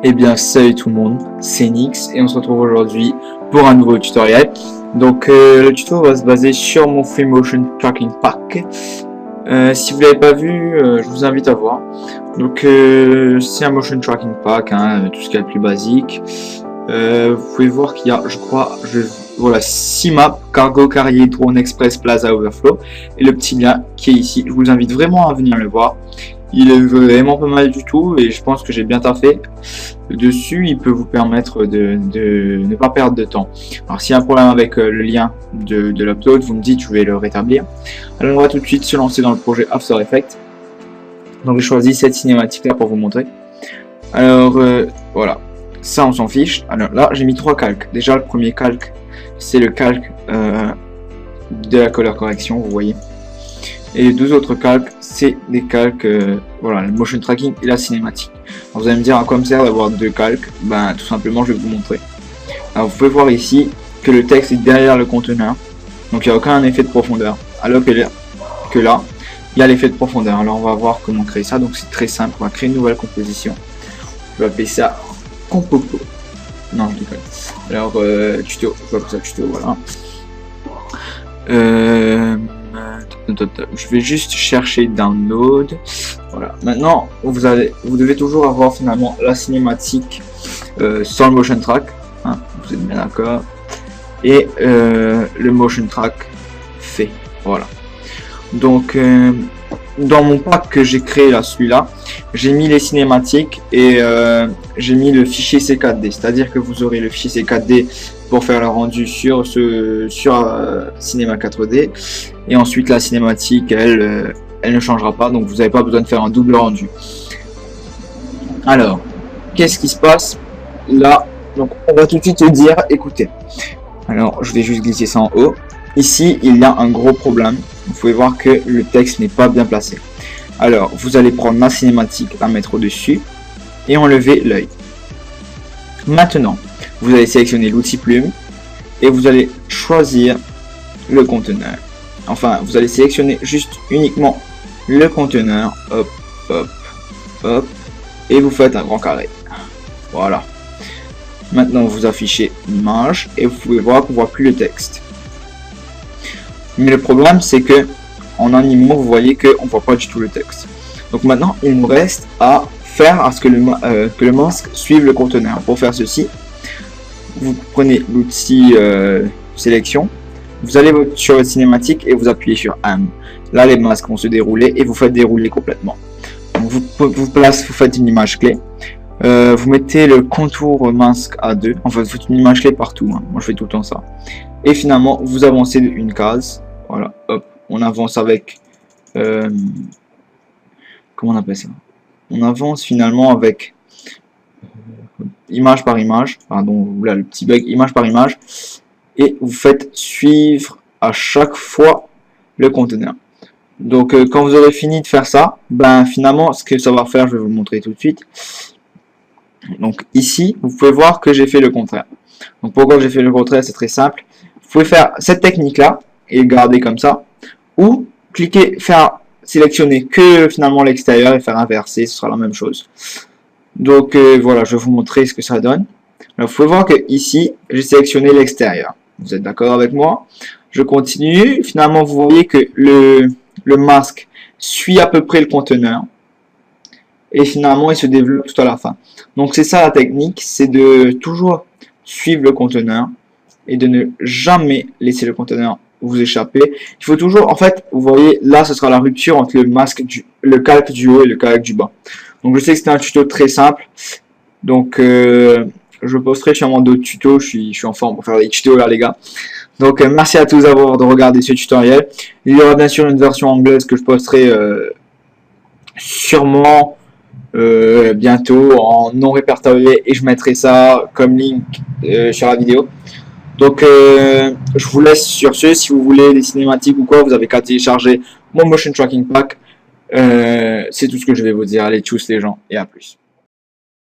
Eh bien salut tout le monde, c'est Nix et on se retrouve aujourd'hui pour un nouveau tutoriel. Donc le tuto va se baser sur mon Free Motion Tracking Pack. Si vous l'avez pas vu, je vous invite à voir. Donc c'est un Motion Tracking Pack, hein, tout ce qui est le plus basique. Vous pouvez voir qu'il y a, je crois, voilà, 6 maps: Cargo, Carrier, Drone, Express, Plaza, Overflow. Et le petit lien qui est ici, je vous invite vraiment à venir le voir. Il est vraiment pas mal du tout et je pense que j'ai bien taffé dessus. Il peut vous permettre de ne pas perdre de temps. Alors s'il y a un problème avec le lien de l'upload, vous me dites, je vais le rétablir. Alors on va tout de suite se lancer dans le projet After Effects. Donc j'ai choisi cette cinématique là pour vous montrer. Alors voilà, ça on s'en fiche. Alors là j'ai mis 3 calques. Déjà le premier calque, c'est le calque de la color correction, vous voyez. Et les deux autres calques, c'est des calques, voilà, le motion tracking et la cinématique. Alors vous allez me dire à quoi me sert d'avoir 2 calques. Ben tout simplement je vais vous montrer. Alors vous pouvez voir ici que le texte est derrière le conteneur, donc il n'y a aucun effet de profondeur. Alors que là, il y a l'effet de profondeur. Alors on va voir comment créer ça. Donc c'est très simple, on va créer une nouvelle composition. Je vais appeler ça Compopo. Non, je déconne. Alors tuto, je vais appeler ça tuto, voilà. Je vais juste chercher download. Voilà. Maintenant, vous devez toujours avoir finalement la cinématique sans le motion track. Hein, vous êtes bien d'accord. Et le motion track fait. Voilà. Donc, dans mon pack que j'ai créé là, celui-là, j'ai mis les cinématiques et j'ai mis le fichier C4D. C'est-à-dire que vous aurez le fichier C4D pour faire le rendu sur Cinema 4D, et ensuite la cinématique elle ne changera pas, donc vous n'avez pas besoin de faire un double rendu. Alors qu'est-ce qui se passe là? Donc on va tout de suite te dire, écoutez, alors je vais juste glisser ça en haut. Ici il y a un gros problème, vous pouvez voir que le texte n'est pas bien placé. Alors vous allez prendre la cinématique, la mettre au dessus et enlever l'œil. Maintenant vous allez sélectionner l'outil plume et vous allez choisir le conteneur. Enfin, vous allez sélectionner juste uniquement le conteneur. Hop, hop, hop. Et vous faites un grand carré. Voilà. Maintenant, vous affichez l'image et vous pouvez voir qu'on voit plus le texte. Mais le problème, c'est que en animant, vous voyez qu'on voit pas du tout le texte. Donc maintenant, il nous reste à faire à ce que le masque suive le conteneur. Pour faire ceci, vous prenez l'outil sélection, vous allez sur votre cinématique et vous appuyez sur AM. Là les masques vont se dérouler et vous faites dérouler complètement. Donc vous faites une image clé, vous mettez le contour masque à 2, enfin vous faites une image clé partout, hein. Moi je fais tout le temps ça. Et finalement vous avancez une case, voilà, hop, on avance avec, comment on appelle ça? On avance finalement avec image par image, pardon, là le petit bug, image par image, et vous faites suivre à chaque fois le conteneur. Donc quand vous aurez fini de faire ça, ben finalement ce que ça va faire, je vais vous le montrer tout de suite. Donc ici vous pouvez voir que j'ai fait le contraire. Donc pourquoi j'ai fait le contraire? C'est très simple. Vous pouvez faire cette technique là et garder comme ça, ou cliquer, sélectionner que finalement l'extérieur et faire inverser, ce sera la même chose. Donc voilà, je vais vous montrer ce que ça donne. Alors, vous pouvez voir que ici, j'ai sélectionné l'extérieur. Vous êtes d'accord avec moi? Je continue. Finalement, vous voyez que le masque suit à peu près le conteneur. Et finalement, il se développe tout à la fin. Donc, c'est ça la technique, c'est de toujours suivre le conteneur et de ne jamais laisser le conteneur vous échapper. Il faut toujours, en fait, vous voyez, là, ce sera la rupture entre le calque du haut et le calque du bas. Donc je sais que c'était un tuto très simple, donc je posterai sûrement d'autres tutos, je suis en forme pour faire des tutos là les gars. Donc merci à tous d'avoir regardé ce tutoriel. Il y aura bien sûr une version anglaise que je posterai sûrement bientôt en non répertorié, et je mettrai ça comme link sur la vidéo. Donc je vous laisse sur ce. Si vous voulez des cinématiques ou quoi, vous avez qu'à télécharger mon Motion Tracking Pack. C'est tout ce que je vais vous dire. Allez, tchuss les gens, et à plus.